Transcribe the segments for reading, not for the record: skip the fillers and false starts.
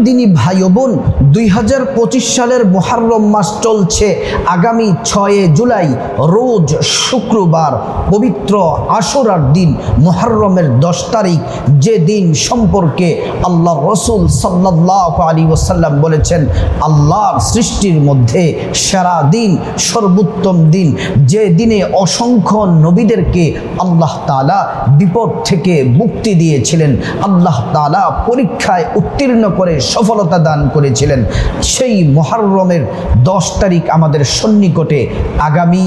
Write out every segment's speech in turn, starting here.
দিনী ভাই ও বোন, 2025 সালের মুহররম মাস চলছে। আগামী 6 জুলাই রোজ শুক্রবার পবিত্র আশুরার দিন, মুহররমের 10 তারিখ, যে দিন সম্পর্কে আল্লাহ রসুল সাল্লাল্লাহু আলাইহি ওয়াসাল্লাম বলেছেন আল্লাহর সৃষ্টির মধ্যে সেরা দিন, সর্বোত্তম দিন, যে দিনে অসংখ্য নবীদেরকে আল্লাহ তাআলা বিপদ থেকে মুক্তি দিয়েছিলেন, আল্লাহ তাআলা পরীক্ষায় উত্তীর্ণ করে সফলতা দান করেছিলেন। সেই মুহররমের 10 তারিখ আমাদের সন্নিকটে আগামী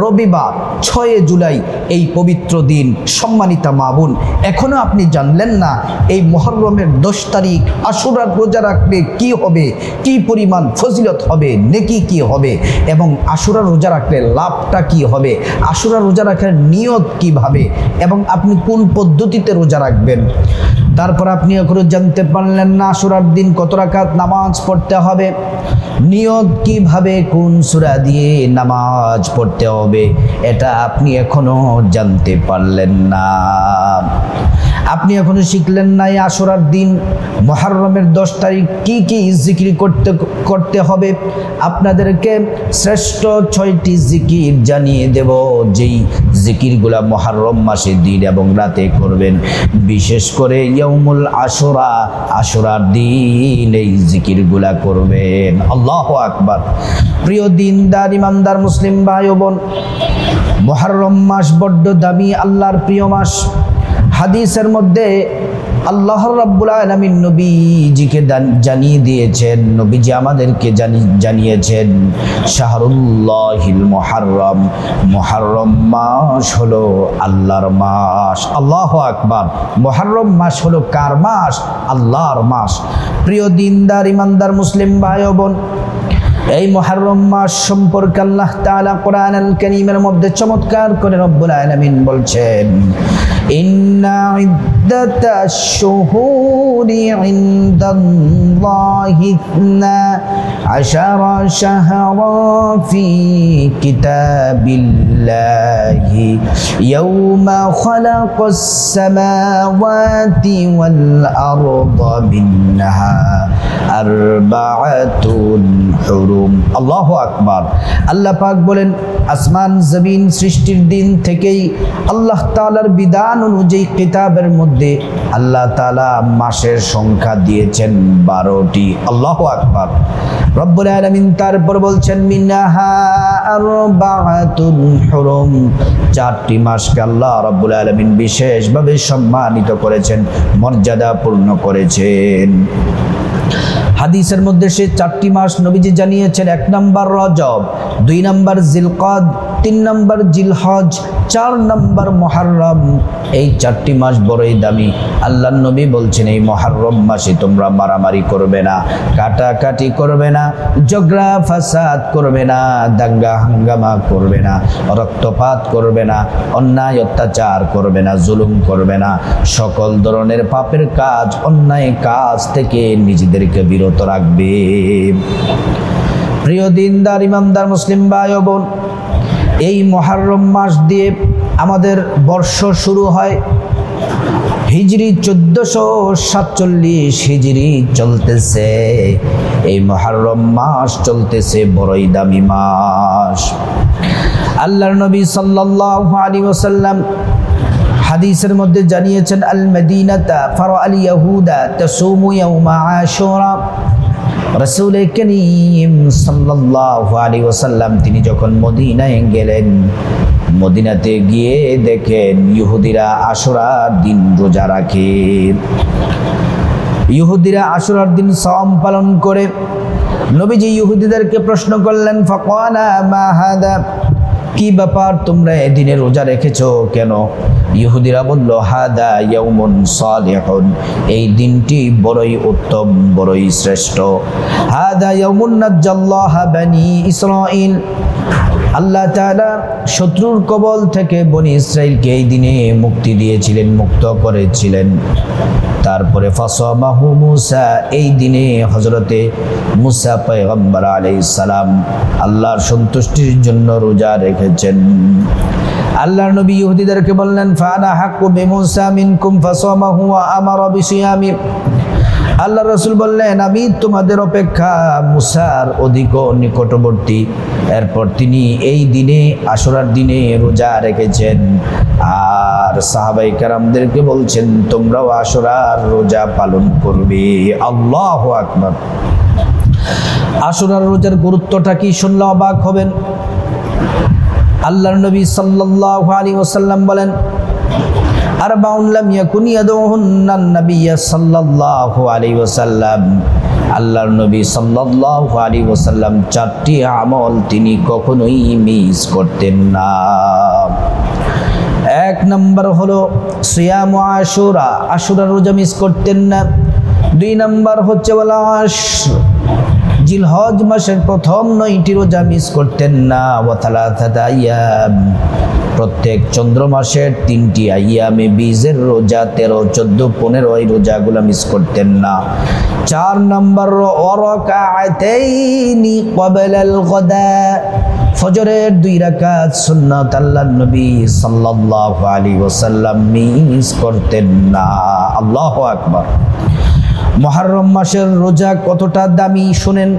রবিবার 6 জুলাই এই পবিত্র দিন। সম্মানিতা মা বোন, এখনো আপনি জানলেন না এই মুহররমের 10 তারিখ আশুরার রোজা রাখলে কি হবে, কি পরিমাণ ফজিলত হবে, নেকি কি হবে, এবং আশুরা রোজা রাখলে লাভটা কি হবে, আশুরা রোজা রাখার নিয়ত কিভাবে, এবং আপনি কোন পদ্ধতিতে রোজা রাখবেন। তারপর আপনি এখনো জানতে পারলেন না আশুরার দিন কত রাকাত নামাজ পড়তে হবে, নিয়ত কিভাবে, কোন সূরা দিয়ে নামাজ পড়তে হবে, এটা আপনি এখনো জানতে পারলেন না। আপনি এখনো শিখলেন না এই আশুরার দিন মুহররমের 10 তারিখ কি কি জিকির করতে হবে। আপনাদেরকে শ্রেষ্ঠ 6টি জিকির জানিয়ে দেব, যেই জিকিরগুলা মুহররম মাসে দিন এবং রাতে করবেন। বিশেষ করে ইয়াউমুল আশুরা, আশুরার দিন এই জিকিরগুলা করবেন। আল্লাহু আকবার। প্রিয় দিনদার ইমানদার মুসলিম ভাই ও বোন, মুহররম মাস বড্ড দামি, আল্লাহর প্রিয় মাস। হাদিসের মধ্যে আল্লাহ রাব্বুল আলামিন নবীজিকে জানিয়ে দিয়েছেন, নবীজি আমাদেরকে জানিয়েছেন শাহরুল্লাহিল মুহররম, মুহররম মাস হলো আল্লাহর মাস। আল্লাহু আকবার। মুহররম মাস হলো কার মাস? আল্লাহর মাস। প্রিয় দিনদার ইমানদার মুসলিম ভাই ও বোন, এই মুহররম মাস সম্পর্কে আল্লাহ তাআলা কোরআনুল কারীমের মধ্যে চমৎকার করে রব্বুল আলামিন বলছেন, ইন্না ইদ্দাতাশ শুহুরি ইনদাল্লাহি 12 শাহরান ফি কিতাবিল্লাহি ইয়াওমা খালাকাস সামাওয়াতি ওয়াল আরদা মিনহা আরবাআতুন হুরুম। আল্লাহু আকবার। আল্লাহ পাক বলেন আসমান জমিন সৃষ্টির দিন থেকেই আল্লাহ তাআলার বিধান অনুযায়ী কিতাবের মধ্যে আল্লাহ তাআলা মাসের সংখ্যা দিয়েছেন 12টি। আল্লাহু আকবার। রব্বুল আলামিন তারপর বলছেন মিনহা আরবাআতুন হুরুম, 4টি মাসকে আল্লাহ রব্বুল আলামিন বিশেষভাবে সম্মানিত করেছেন, মর্যাদাপূর্ণ করেছেন। হাদিসের মধ্যে সে 4টি মাস নবীজি জানিয়েছেন। 1 নম্বর রজব, 2 নম্বর জিলকদ, 3 নম্বর জিলহজ, 4 নম্বর মুহররম। এই 4টি মাস বড়ই দামি। আল্লাহর নবী বলছেন এই মুহররম মাসে তোমরা মারামারি করবে না, কাটাকাটি করবে না, ঝগড়া ফাসাদ করবে না, দাঙ্গা হাঙ্গামা করবে না, রক্তপাত করবে না, অন্যায় অত্যাচার করবে না, জুলুম করবে না, সকল ধরনের পাপের কাজ, অন্যায় কাজ থেকে নিজেদেরকে বিরত রাখবে। প্রিয় দিনদার ইমানদার মুসলিম ভাই ও বোন, এই মুহররম মাস দিয়ে আমাদের বর্ষ শুরু হয়। হিজরি 1447 হিজরি চলতেছে, এই মুহররম মাস চলতেছে, বড়ই দামি মাস। আল্লাহর নবী সাল্লাল্লাহু আলাইহি ওয়াসাল্লাম হাদিসের মধ্যে জানিয়েছেন আল মদিনাতা ফারাআল ইয়াহুদা তাসুমু ইয়াউমা আশুরা। রাসূল করিম সাল্লাল্লাহু আলাইহি ওয়াসাল্লাম তিনি যখন মদিনায় গেলেন, মদিনাতে গিয়ে দেখেন ইহুদিরা আশুরার দিন রোজা রাখে, ইহুদিরা আশুরার দিন সাওম পালন করে। নবীজি ইহুদিদেরকে প্রশ্ন করলেন, ফাকালা মা হাদা, কি ব্যাপার তোমরা এদিনে রোজা রেখেছো কেন? ইহুদিরা বলল হাদা ইয়াউমুন সালিহুন, এই দিনটি বড়ই উত্তম, বড়ই শ্রেষ্ঠ। হাদা ইয়াউমুন নাজ্জাল্লাহা বানি ইসরাঈল, আল্লাহ তাআলা শত্রুর কবল থেকে বনি ইসরাইলকে এই দিনে মুক্তি দিয়েছিলেন, মুক্ত করেছিলেন। তারপরে ফাসামাহু মুসা, এই দিনে হযরতে মুসা পয়গম্বর আলাইহিস সালাম আল্লাহর সন্তুষ্টির জন্য রোজা রেখেছেন। আল্লাহর নবী ইহুদিদেরকে বললেন ফানা হাক্কু বিমুসা মিনকুম ফাসামাহু ওয়া আমারা বিসিয়ামি, আল্লাহ রাসূল বললেন, আমি তোমাদের অপেক্ষা মুসার অধিক নিকটবর্তী। এরপর তিনি এই দিনে আশুরার দিনে রোজা রেখেছেন আর সাহাবায়ে কেরামদেরকে বলছেন, তোমরাও আশুরার রোজা পালন করবে। আল্লাহু আকবার। আশুরার রোজার গুরুত্বটা কি শুনলে অবাক হবেন। আল্লাহর নবী সাল্লাল্লাহু আলাইহি ওয়াসাল্লাম বলেন, আরবাউন লাম ইয়াকুন ইয়াদউহুন্নান নাবিয়্য সাল্লাল্লাহু আলাইহি ওয়াসাল্লাম। আল্লাহর নবী সাল্লাল্লাহু আলাইহি ওয়াসাল্লাম চারটি আমল তিনি কখনোই মিস করতেন না। এক নম্বর হলো সিয়াম আশুরা, আশুরার রোজা মিস করতেন না। দুই নম্বর হচ্ছে ওয়াল আশর, জিলহজ মাসের প্রথম 9টি রোজা মিস করতেন না। ওয়া তালাতাতা আইয়াম, প্রত্যেক চন্দ্র মাসের 3টি আইয়ামে বীজের রোজা 13, 14, 15 এই রোজাগুলো মিস করতেন না। 4 নম্বর রাকাআতাইনি ক্বাবলাল গাদা, ফজরের 2 রাকাত সুন্নাত আল্লাহর নবী সাল্লাল্লাহু আলাইহি ওয়াসাল্লাম মিস করতেন না। আল্লাহু আকবার। মুহররম মাসের রোজা কতটা দামি শুনেন।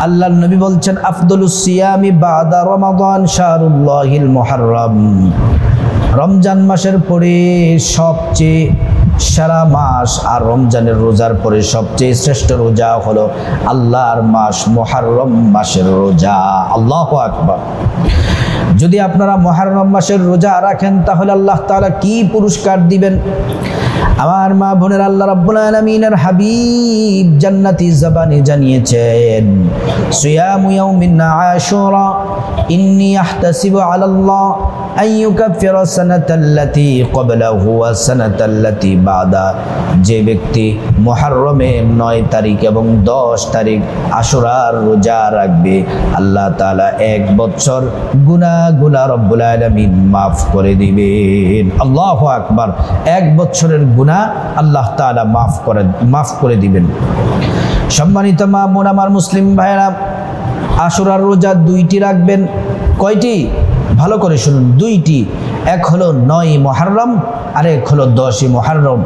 আল্লাহর নবী বলছেন, আফদলুস সিয়ামি বাদা রমাদান শাহরুল্লাহিল মুহররম। রমজান মাসের পরে সবচেয়ে সেরা মাস আর রমজানের রোজার পরে সবচেয়ে শ্রেষ্ঠ রোজা হলো আল্লাহর মাস মুহররম মাসের রোজা। আল্লাহু আকবার। যদি আপনারা মুহররম মাসের রোজা রাখেন তাহলে আল্লাহ তাআলা কি পুরস্কার দিবেন। আমার মা বোনের, আল্লাহ রাব্বুল আলামিনের হাবিব জান্নাতি জবানে জানিয়েছেন, সিয়ামু ইয়াউমিন আশুরা ইন্নী আহতাসিবু আলাল্লাহ আন ইউকাফিরা সানাতাল্লাতী ক্বাবলাহু ওয়া সানাতাল্লাতী বাদা। যে ব্যক্তি মুহররমের 9 তারিখ এবং 10 তারিখ আশুরার রোজা রাখবে, আল্লাহ তাআলা 1 বছর গুনাহগুলো রব্বুল আলামিন মাফ করে দিবেন। আল্লাহু আকবার। 1 বছরের গুনাহ আল্লাহ তাআলা মাফ করে দিবেন। সম্মানিত মা বোন, আমার মুসলিম ভাইরা, আশুরার রোজা 2টি রাখবেন। কয়টি? ভালো করে শুনুন, 2টি। এক হলো 9 মুহররম, আরেক হলো 10 মুহররম।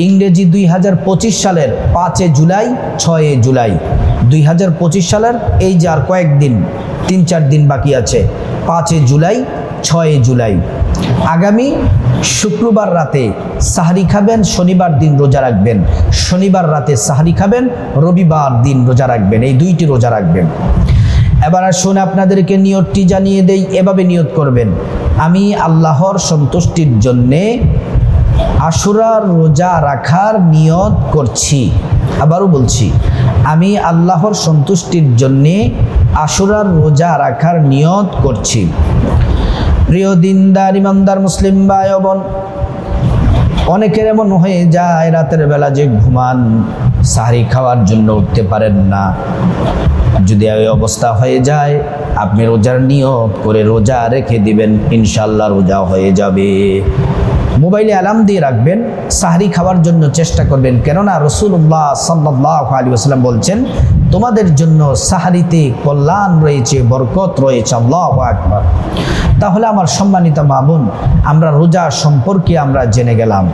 ইংরেজি 2025 সালের 5 জুলাই 6 জুলাই 2025 সালের এই যে আর কয়েকদিন, 3-4 দিন বাকি আছে। 5 জুলাই 6 জুলাই আগামী শুক্রবার রাতে সাহরি খাবেন, শনিবার দিন রোজা রাখবেন। শনিবার রাতে সাহরি খাবেন, রবিবার দিন রোজা রাখবেন। এই 2টি রোজা রাখবেন। এবার আসুন আপনাদেরকে নিয়তটি জানিয়ে দেই। এভাবে নিয়ত করবেন, আমি আল্লাহর সন্তুষ্টির জন্যে আশুরার রোজা রাখার নিয়ত করছি। আবারও বলছি, আমি আল্লাহর সন্তুষ্টির জন্যে আশুরার রোজা রাখার নিয়ত করছি। প্রিয় দিনদার ইমানদার মুসলিম ভাই ও বোন, অনেকের এমন হয়ে যায় রাতের বেলা যে ঘুমান, সাহরি খাওয়ার জন্য উঠতে পারেন না। যদি এই অবস্থা হয়ে যায়, আপনি রোজার নিয়ত করে রোজা রেখে দিবেন, ইনশাআল্লাহ রোজা হয়ে যাবে। মোবাইলে অ্যালার্ম দিয়ে রাখবেন, সাহরি খাওয়ার জন্য চেষ্টা করবেন। কেননা রাসূলুল্লাহ সাল্লাল্লাহু আলাইহি ওয়াসাল্লাম বলছেন, তোমাদের জন্য সাহরিতে কল্যাণ রয়েছে, বরকত রয়েছে। আল্লাহু আকবার। তাহলে আমার সম্মানিত মা বোন, আমরা রোজা সম্পর্কে আমরা জেনে গেলাম।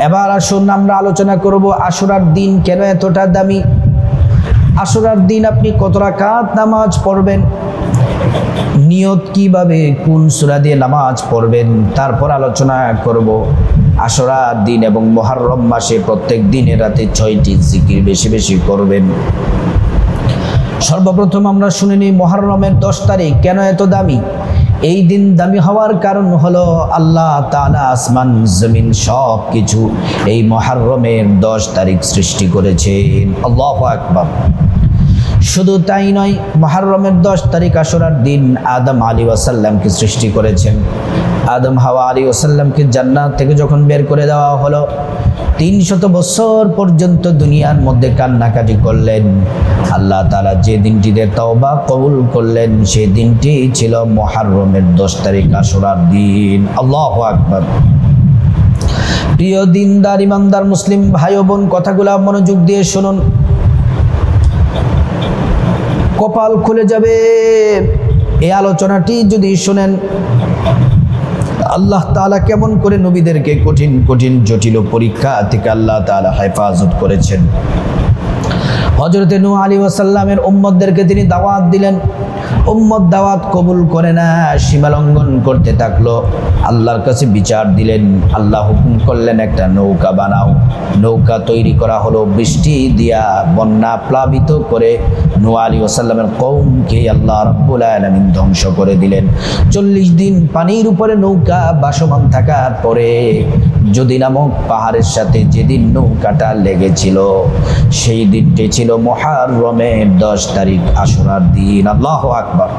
এবার আসুন আমরা আলোচনা করব আশুরার দিন কেন এতটা দামি। আশুরার দিন আপনি কত রাকাত নামাজ পড়বেন, নিয়ত কিভাবে, কোন সূরা দিয়ে নামাজ পড়বেন, তারপর আলোচনা করব। আশুরার দিন এবং মুহররম মাসে প্রত্যেক দিনের রাতে 6টি জিকির বেশি বেশি করবেন। সর্বপ্রথম আমরা শুনে নিই মুহররমের 10 তারিখ কেন এত দামি। এই দিন দামি হওয়ার কারণ হলো আল্লাহ তাআলা আসমান জমিন সব কিছু এই মুহররমের 10 তারিখ সৃষ্টি করেছেন। আল্লাহু আকবার। শুধু তাই নয়, মুহররমের 10 তারিখ আশুরার দিন আদম আলাইহিস সালামকে সৃষ্টি করেছেন। আদম হাওয়া আলাইহিস সালামকে জান্নাত থেকে যখন বের করে দেওয়া হলো, 300 বছর পর্যন্ত দুনিয়ার মধ্যে কান্নাকাটি করলেন। আল্লাহ তাআলা যে দিনটিতে তওবা কবুল করলেন, সেই দিনটি ছিল মুহররমের 10 তারিখ আশুরার দিন। আল্লাহু আকবার। প্রিয় দিনদার ইমানদার মুসলিম ভাই ও বোন, কথাগুলো মনোযোগ দিয়ে শুনুন, কপাল খুলে যাবে এই আলোচনাটি যদি শুনেন। আল্লাহ তাআলা কেমন করে নবীদেরকে কঠিন কঠিন জটিল পরীক্ষা থেকে আল্লাহ তাআলা হেফাজত করেছেন। হযরতে নূহ আলাইহিস সালামের উম্মতদেরকে তিনি দাওয়াত দিলেন, উম্মত দাওয়াত কবুল করে না, সীমা লঙ্ঘন করতে থাকলো। আল্লাহর কাছে বিচার দিলেন, আল্লাহ হুকুম করলেন একটা নৌকা বানাও। নৌকা তৈরি করা হলো, বৃষ্টি দিয়া বন্যা প্লাবিত করে নূহ আলাইহিস সালামের কওমকে আল্লাহ রাব্বুল আলামিন ধ্বংস করে দিলেন। 40 দিন পানির উপরে নৌকা ভাসমান থাকার পরে যদি নামক পাহাড়ের সাথে যেদিন নৌকাটা লেগেছিল সেই দিনটি ছিল মুহররমের 10 তারিখ, আশুরার দিন। আল্লাহু আকবার।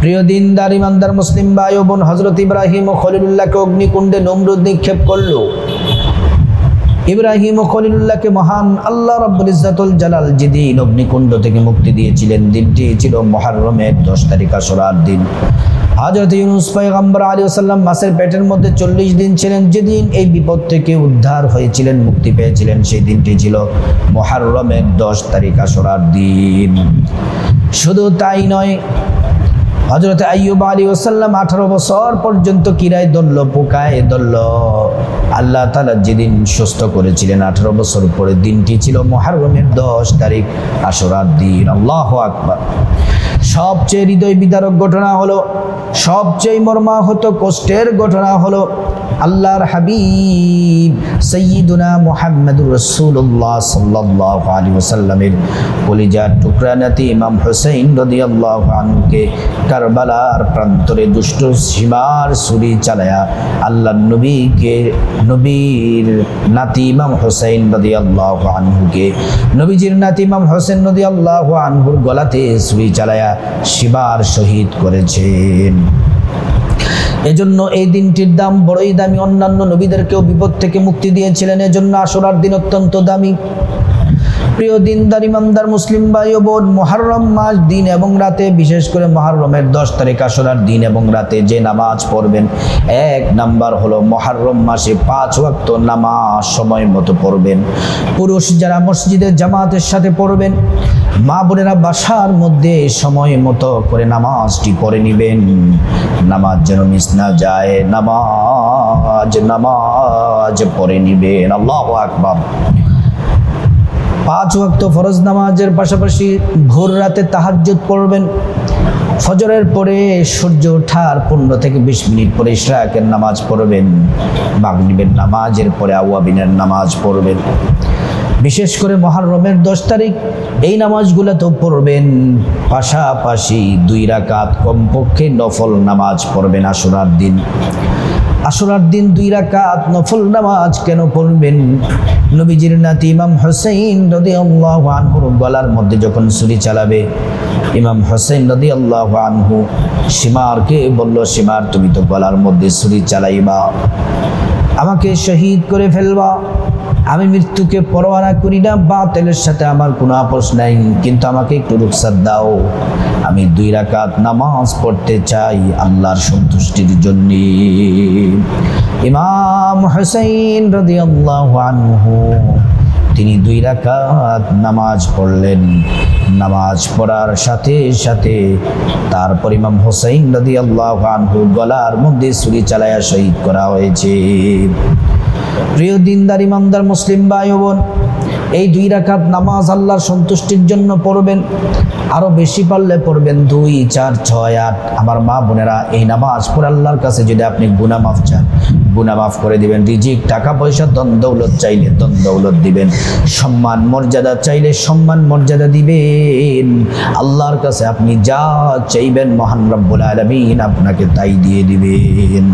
প্রিয় দিনদার ইমানদার মুসলিম ভাই ও বোন, হযরত ইব্রাহিম ও খলিলুল্লাহকে অগ্নিকুণ্ডে নমরুদ নিক্ষেপ করলো। ইব্রাহিম ও খলিলুল্লাহকে মহান আল্লাহ রাব্বুল ইজ্জাতুল জালাল যেদিন অগ্নিকুণ্ড থেকে মুক্তি দিয়েছিলেন দিনটি ছিল মুহররমের 10 তারিখ, আশুরার দিন। হযরত ইউনূস পয়গম্বর আলাইহিস সালাম মাছের পেটের মধ্যে 40 দিন ছিলেন, যেদিন এই বিপদ থেকে উদ্ধার হয়েছিলেন, মুক্তি পেয়েছিলেন, সেই দিনটি ছিল মুহররমের 10 তারিখ, আশুরার দিন। শুধু তাই নয়, হযরত আইয়ুব আলাইহিস সালাম 18 বছর পর্যন্ত কিরায় ধরল, পোকায় ধরল। আল্লাহ তাআলা যেদিন সুস্থ করেছিলেন 18 বছর পরে দিনটি ছিল মুহররমের 10 তারিখ, আশুরার দিন। আল্লাহু আকবার। সবচেয়ে হৃদয় বিদারক ঘটনা হলো, সবচেয়ে মর্মাহত কষ্টের ঘটনা হলো আল্লাহর হাবিব সাইয়্যিদুনা মুহাম্মদুর রাসূলুল্লাহ সাল্লাল্লাহু আলাইহি ওয়াসাল্লামের কলিজার টুকরা নাতি ইমাম হুসাইন রাদিয়াল্লাহু আনহুকে কারবালার প্রান্তরে দুষ্ট সীমার ছুরি চালায়া আল্লাহর নবীকে, নবীর নাতি ইমাম হুসাইন রাদিয়াল্লাহু আনহুকে, নবীজির নাতি ইমাম হুসাইন রাদিয়াল্লাহু আনহুর গলাতে ছুরি চালায়া সীমার শহীদ করেছেন। এজন্য এই দিনটির দাম বড়ই দামি। অন্যান্য নবীদেরকেও বিপদ থেকে মুক্তি দিয়েছিলেন, এজন্য আশুরার দিন অত্যন্ত দামি। প্রিয় দিনদার ইমানদার মুসলিম ভাই ও বোন, মুহররম মাস দিন এবং রাতে, বিশেষ করে মুহররমের 10 তারিখ আশুরার দিন এবং রাতে যে নামাজ পড়বেন, 1 নাম্বার হলো মুহররম মাসে 5 ওয়াক্ত নামাজ সময় মতো পড়বেন। পুরুষ যারা মসজিদে জামাতের সাথে পড়বেন, মা বোনেরা বাসার মধ্যে সময় মতো করে নামাজটি পড়ে নেবেন, নামাজ যেন মিস না যায়, নামাজ পড়ে নেবেন। আল্লাহু আকবার। 5 ওয়াক্ত ফরজ নামাজের পাশাপাশি ভোর রাতে তাহাজ্জুদ পড়বেন। ফজরের পরে সূর্য ওঠার 15 থেকে 20 মিনিট পরে ইশরাকের নামাজ পড়বেন। মাগরিবের নামাজের পরে আওয়াবিনের নামাজ পড়বেন। বিশেষ করে মুহররমের 10 তারিখ এই নামাজগুলো তো পড়বেন, পাশাপাশি 2 রাকাত কমপক্ষে নফল নামাজ পড়বেন আশুরার দিন। আশুরার দিন 2 রাকাত নফল নামাজ কেন পড়বেন? নবীজির নাতি ইমাম হুসাইন রাদিয়াল্লাহু আনহুর গলার মধ্যে যখন ছুরি চালাবে, ইমাম হুসাইন রাদিয়াল্লাহু আনহু সীমারকে বলল, সীমার তুমি তো গলার মধ্যে ছুরি চালাইবা, আমাকে শহীদ করে ফেলবা। আমি মৃত্যুকে পরোয়া না করি না, বাতিলের সাথে আমার কোনো আপোষ নাই, কিন্তু আমাকে একটু রুখসাত দাও, আমি 2 রাকাত নামাজ পড়তে চাই আল্লাহর সন্তুষ্টির জন্য। ইমাম হুসাইন রাদিয়াল্লাহু আনহু তিনি 2 রাকাত নামাজ পড়লেন। নামাজ পড়ার সাথে সাথে তারপর ইমাম হুসাইন রাদিয়াল্লাহু আনহু গলার মধ্যে ছুরি চালায়া শহীদ করা হয়েছে। প্রিয় দিনদার ইমানদার মুসলিম ভাই ও বোন, এই 2 রাকাত নামাজ আল্লাহর সন্তুষ্টির জন্য পড়বেন। আরো বেশি পারলে পড়বেন 2, 4, 6, 8। আমার মা বোনেরা, এই নামাজ পড়ে আল্লাহর কাছে যদি আপনি গুনাহ মাফ চান, গুনাহ মাফ করে দিবেন। রিজিক, টাকা পয়সা, ধন দৌলত চাইলে ধন দৌলত দিবেন। সম্মান মর্যাদা চাইলে সম্মান মর্যাদা দিবেন। আল্লাহর কাছে আপনি যা চাইবেন মহান রব্বুল আলামিন আপনাকে তাই দিয়ে দিবেন।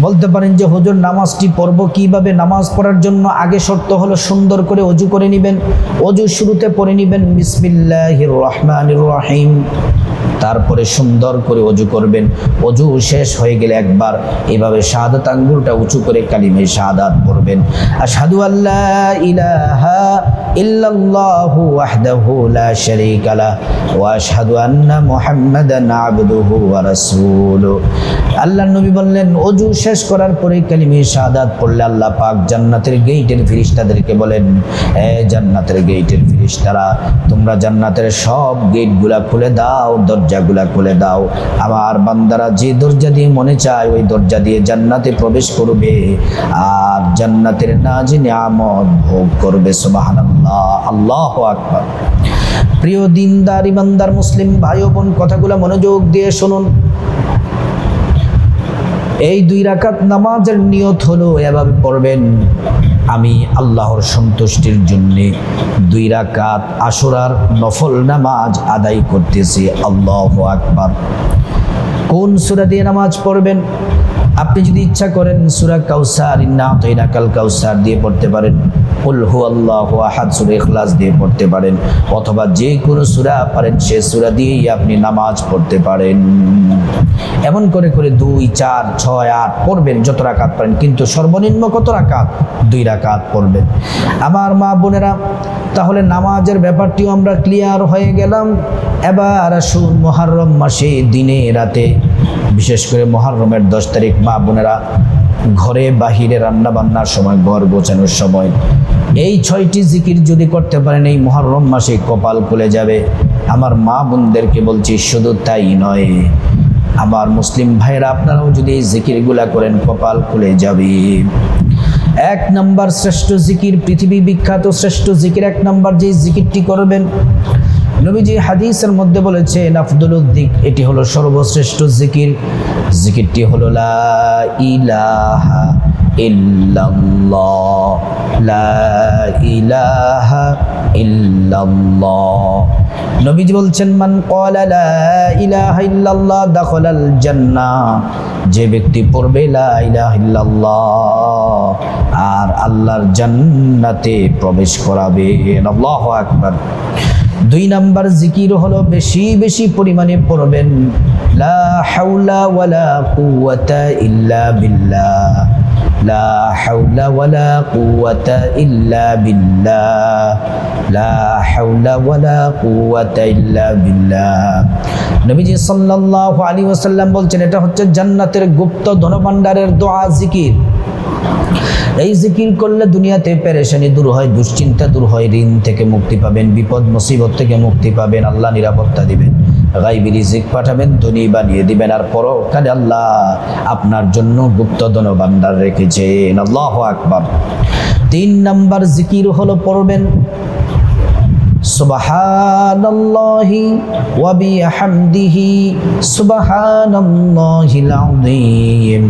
বলতে পারেন যে হুজুর নামাজটি পড়ব কিভাবে? নামাজ পড়ার জন্য আগে শর্ত হলো সুন্দর করে ওযু করে নেবেন। ওযু শুরুতে পড়ে নেবেন বিসমিল্লাহির রহমানির রহিম, তারপরে সুন্দর করে ওযু করবেন। ওযু শেষ হয়ে গেলে একবার এভাবে শাহাদাত আঙ্গুলটা উঁচু করে কালিমে শাহাদাত পড়বেন। আশহাদু আল্লা ইলাহা ইল্লাল্লাহু ওয়াহদাহু লা শারীকা লাহু ওয়া আশহাদু আন্না মুহাম্মাদান আবদুহু ওয়া রাসূলুহু। আল্লাহর নবী বললেন, ওযু শেষ করার পরে কালিমে শাহাদাত পড়লে আল্লাহ পাক জান্নাতের গেটের ফেরেশতাদেরকে বলেন, হে জান্নাতের গেটের ফেরেশতারা, তোমরা জান্নাতের সব গেটগুলা খুলে দাও, দরজাগুলা খুলে দাও। আমার বান্দারা যে দরজা দিয়ে মনে চায় ওই দরজা দিয়ে জান্নাতে প্রবেশ করবে আর জান্নাতের নাজ নিয়ামত ভোগ করবে। সুবহানাল্লাহ, আল্লাহু আকবার। প্রিয় দিনদার ইমানদার মুসলিম ভাই ও বোন, কথাগুলো মনোযোগ দিয়ে শুনুন। এই 2 রাকাত নামাজের নিয়ত হলো এভাবে পড়বেন, আমি আল্লাহর সন্তুষ্টির জন্য 2 রাকাত আশুরার নফল নামাজ আদায় করতেছি। আল্লাহু আকবার। কোন সূরা দিয়ে নামাজ পড়বেন? আপনি যদি ইচ্ছা করেন সূরা কাউসার, ইন্না আতাইনাকাল কাউসার দিয়ে পড়তে পারেন, কুল হুয়াল্লাহু আহাদ সূরা ইখলাস দিয়ে পড়তে পারেন, অথবা যে কোনো সূরা পারেন সে সূরা দিয়েই আপনি নামাজ পড়তে পারেন। এমন করে করে 2, 4, 6, 8 পড়বেন, যত রাকাত পারেন, কিন্তু সর্বনিম্ন কত রাকাত? 2 রাকাত পড়বেন। আমার মা বোনেরা, তাহলে নামাজের ব্যাপারটিও আমরা ক্লিয়ার হয়ে গেলাম। এবার আসুন মুহররম মাসে দিনে রাতে, বিশেষ করে মুহররমের 10 তারিখ, মা বোনেরা ঘরে বাহিরে রান্না বান্নার সময়, ঘর গোছানোর সময় এই 6টি জিকির যদি করতে পারেন এই মুহররম মাসে কপাল খুলে যাবে। আমার মা বোনদেরকে বলছি, শুধু তাই নয়, আমার মুসলিম ভাইরা আপনারাও যদি এই জিকিরগুলা করেন কপাল খুলে যাবে। 1 নম্বর শ্রেষ্ঠ জিকির, পৃথিবী বিখ্যাত শ্রেষ্ঠ জিকির 1 নম্বর যে জিকিরটি করবেন, নবীজি হাদিসের মধ্যে বলেছেন আফদলুদ যিকর, এটি হলো সর্বশ্রেষ্ঠ জিকির। জিকিরটি হলো লা ইলাহা ইল্লাল্লাহ, লা ইলাহা ইল্লাল্লাহ। নবীজি বলছেন, মান ক্বালা লা ইলাহা ইল্লাল্লাহ দাখালাল জান্নাহ, যে ব্যক্তি পড়বে লা ইলাহা ইল্লাল্লাহ আর আল্লাহর জান্নাতে প্রবেশ করাবেন। আল্লাহু আকবার। 2 নম্বর জিকির হলো বেশি বেশি পরিমাণে পড়বেন, লা হাওলা ওয়ালা কুওয়াতা ইল্লা বিল্লাহ, লা হাওলা ওয়ালা কুওয়াতা ইল্লা বিল্লাহ, লা হাওলা ওয়ালা কুওয়াতা ইল্লা বিল্লাহ। নবীজি সাল্লাল্লাহু আলাইহি ওয়াসাল্লাম বলছেন, এটা হচ্ছে জান্নাতের গুপ্ত ধনভাণ্ডারের দোয়া জিকির। এই জিকির করলে দুনিয়াতে পেরেশানি দূর হয়, দুশ্চিন্তা দূর হয়, ঋণ থেকে মুক্তি পাবেন, বিপদ মুসিবত থেকে মুক্তি পাবেন, আল্লাহ নিরাপত্তা দিবেন, গায়বী রিজিক পাঠাবেন, ধনী বানিয়ে দিবেন, আর পরকালে আল্লাহ আপনার জন্য গুপ্ত ধনভাণ্ডার রেখেছেন। আল্লাহু আকবার। 3 নম্বর জিকির হলো পড়বেন সুবহানাল্লাহি ওয়া বিহামদিহি সুবহানাল্লাহিল আযীম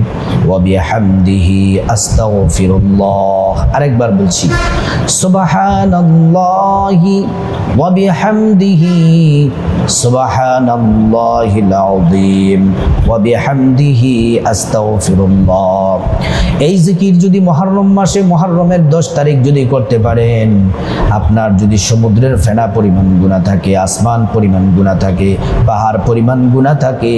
ওয়া বিহামদিহি আস্তাগফিরুল্লাহ। আরেকবার বলছি, সুবহানাল্লাহি ওয়া বিহামদিহি সুবহানাল্লাহিল আযীম ওয়া বিহামদিহি আস্তাগফিরুল্লাহ। এই জিকির যদি মুহররম মাসে, মুহররমের 10 তারিখ যদি করতে পারেন, আপনার যদি সমুদ্রের ফেনা পরিমাণ গুনাহ থাকে, আসমান পরিমাণ গুনাহ থাকে, পাহাড় পরিমাণ গুনাহ থাকে,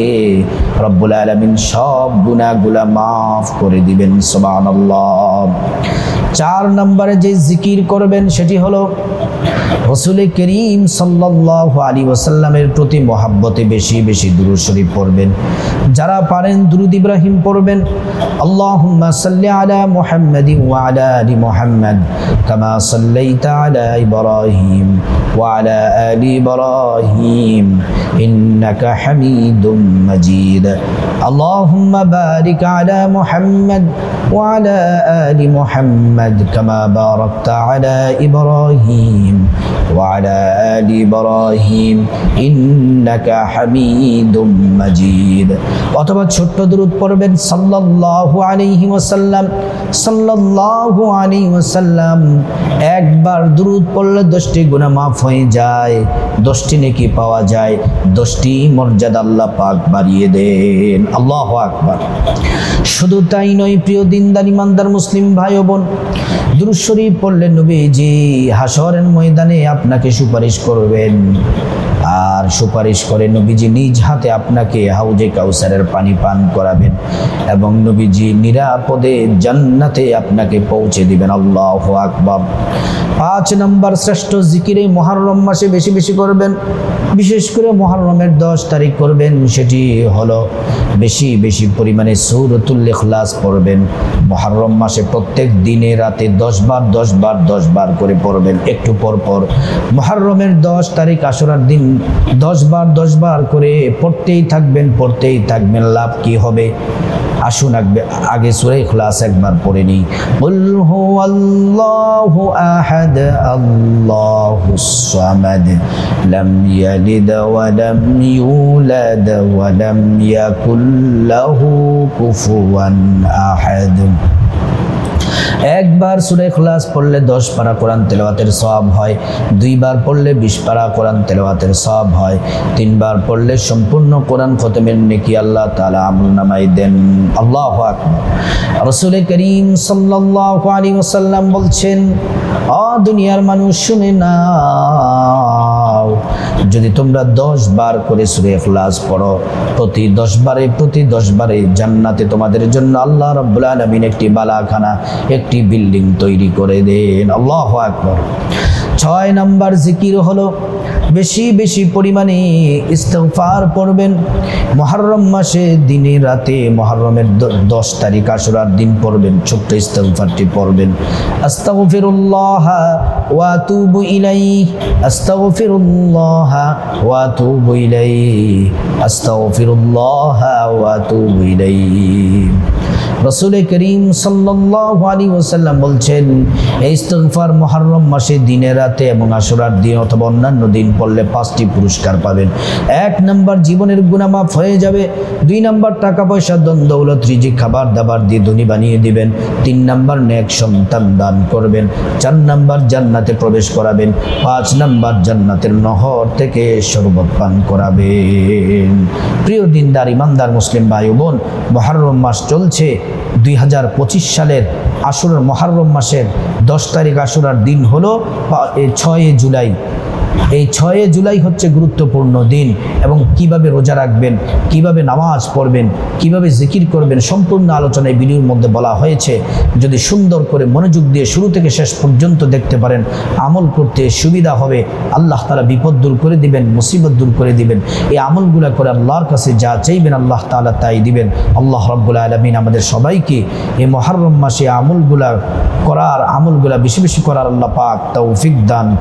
রব্বুল আলামিন সব গুনাহগুলা মাফ করে দিবেন। সুবহানাল্লাহ। 4 নম্বরে যে জিকির করবেন সেটি হলো রাসূল করিম সাল্লাল্লাহু আলাইহি ওয়াসাল্লামের প্রতি মহব্বতে বেশি বেশি দুরূদ শরীফ পড়বেন। যারা পারেন দুরূদ ইব্রাহিম পড়বেন, আল্লাহুম্মা সাল্লি আলা মুহাম্মাদিন ওয়া আলা আলি মুহাম্মাদ কামা সাল্লাইতা আলা ইব্রাহিম ওয়া আলা আলি ইব্রাহিম ইন্নাকা হামিদুম মাজিদ। আল্লাহুম্মা বারিক আলা মুহাম্মাদ ওয়া আলা আলি মুহাম্মাদ কামা বারাকতা আলা ইব্রাহিম ওয়া আলা আলি ইব্রাহিম ইন্নাকা হামিদুম মাজিদ। অথবা ছোট্ট দুরূদ পড়বেন, সাল্লাল্লাহু আলাইহি ওয়াসাল্লাম, সাল্লাল্লাহু আলাইহি ওয়াসাল্লাম। একবার দুরূদ পড়লে 10টি গুনাহ মাফ হয়ে যায়, 10টি নেকি পাওয়া যায়, 10টি মর্যাদা আল্লাহ পাক বাড়িয়ে দেন। আল্লাহু আকবার। শুধু তাই নয় প্রিয় দিনদার ইমানদার মুসলিম ভাই ও বোন, দুরূদ শরীফ পড়লে নবীজি হাশরের ময়দানে আপনাকে সুপারিশ করবেন, আর সুপারিশ করে নবীজি নিজ হাতে আপনাকে হাউজে কাউসারের পানি পান করাবেন এবং নবীজি নিরাপদে জান্নাতে আপনাকে পৌঁছে দিবেন। আল্লাহু আকবার। 5 নম্বর শ্রেষ্ঠ জিকিরে মুহররম মাসে বেশি বেশি করবেন, বিশেষ করে মুহররমের 10 তারিখ করবেন, সেটি হলো বেশি বেশি পরিমাণে সূরাতুল ইখলাস পড়বেন। মুহররম মাসে প্রত্যেক দিনে রাতে 10 বার 10 বার 10 বার করে পড়বেন, একটু পর পর। মুহররমের 10 তারিখ আশুরার দিন 10 বার 10 বার করে পড়তেই থাকবেন, পড়তেই থাকবেন। লাভ কি হবে? আসুন আগে সূরা ইখলাস একবার পড়ে নিই। কুল হুয়াল্লাহু আহাদ আল্লাহুস সামাদ লাম ইয়ালিদ ওয়া লাম ইউলাদ ওয়া লাম ইয়াকুল লাহু কুফুয়ান আহাদ। একবার সূরা ইখলাস পড়লে 10 পারা কোরআন তেলাওয়াতের সওয়াব হয়, 2 বার পড়লে 20 পারা কোরআন তেলাওয়াতের সওয়াব হয়, 3 বার পড়লে সম্পূর্ণ কোরআন খতমের নেকি আল্লাহ তাআলা আমলনামায় দেন। আল্লাহু আকবার। রাসূল করিম সাল্লাল্লাহু আলাইহি ওয়াসাল্লাম বলছেন, ও দুনিয়ার মানুষ শুনে নাও, যদি তোমরা 10 বার করে সূরা ইখলাস পড়ো, প্রতি 10 বারে জান্নাতে তোমাদের জন্য আল্লাহ রাব্বুল আলামিন একটি বালাখানা, একটি বিল্ডিং তৈরি করে দেন। আল্লাহু আকবার। 6 নম্বর জিকির হলো বেশি বেশি পরিমাণে ইস্তিগফার পড়বেন। মুহররম মাসে দিনে রাতে মুহররমের 10 তারিখ আশুরার দিন পড়বেন, ছোট্ট ইস্তিগফারটি পড়বেন। আস্তাগফিরুল্লাহ ওয়া আতুবু ইলাইহি, আস্তাগফিরুল্লাহ ওয়া আতুবু ইলাইহি, আস্তাগফিরুল্লাহ ওয়া আতুবু ইলাইহি। রাসূল করিম সাল্লাল্লাহু আলাইহি ওয়াসাল্লাম বলছেন, এই ইস্তিগফার মুহররম মাসে দিনে রাতে এবং আশুরার দিন অথবা অন্যান্য দিন পড়লে 5টি পুরস্কার পাবেন। 1 নম্বর জীবনের গুনাহ মাফ হয়ে যাবে, 2 নম্বর টাকা পয়সা ধন দৌলত রিজিক খাবার দাবার দিয়ে ধনী বানিয়ে দিবেন, 3 নম্বর নেক সন্তান দান করবেন, 4 নম্বর জান্নাতে প্রবেশ করাবেন, 5 নম্বর জান্নাতের নহর থেকে শরবত পান করাবেন। প্রিয় দিনদার ইমানদার মুসলিম ভাই ও বোন, মুহররম মাস চলছে। 2025 সালের আশুরার মুহররম মাসের 10 তারিখ আশুরার দিন হলো 6 জুলাই। এই 6 জুলাই হচ্ছে গুরুত্বপূর্ণ দিন, এবং কিভাবে রোজা রাখবেন, কিভাবে নামাজ পড়বেন, কিভাবে জিকির করবেন, সম্পূর্ণ আলোচনায় ভিডিওর মধ্যে বলা হয়েছে। যদি সুন্দর করে মনোযোগ দিয়ে শুরু থেকে শেষ পর্যন্ত দেখতে পারেন, আমল করতে সুবিধা হবে। আল্লাহ তাআলা বিপদ দূর করে দিবেন, মুসিবত দূর করে দিবেন। এই আমলগুলা করে আল্লাহর কাছে যা চাইবেন আল্লাহ তাআলা তাই দিবেন। আল্লাহ রাব্বুল আলামিন আমাদের সবাইকে এই মুহররম মাসে আমলগুলা বেশি বেশি করার আল্লাহ পাক তৌফিক দান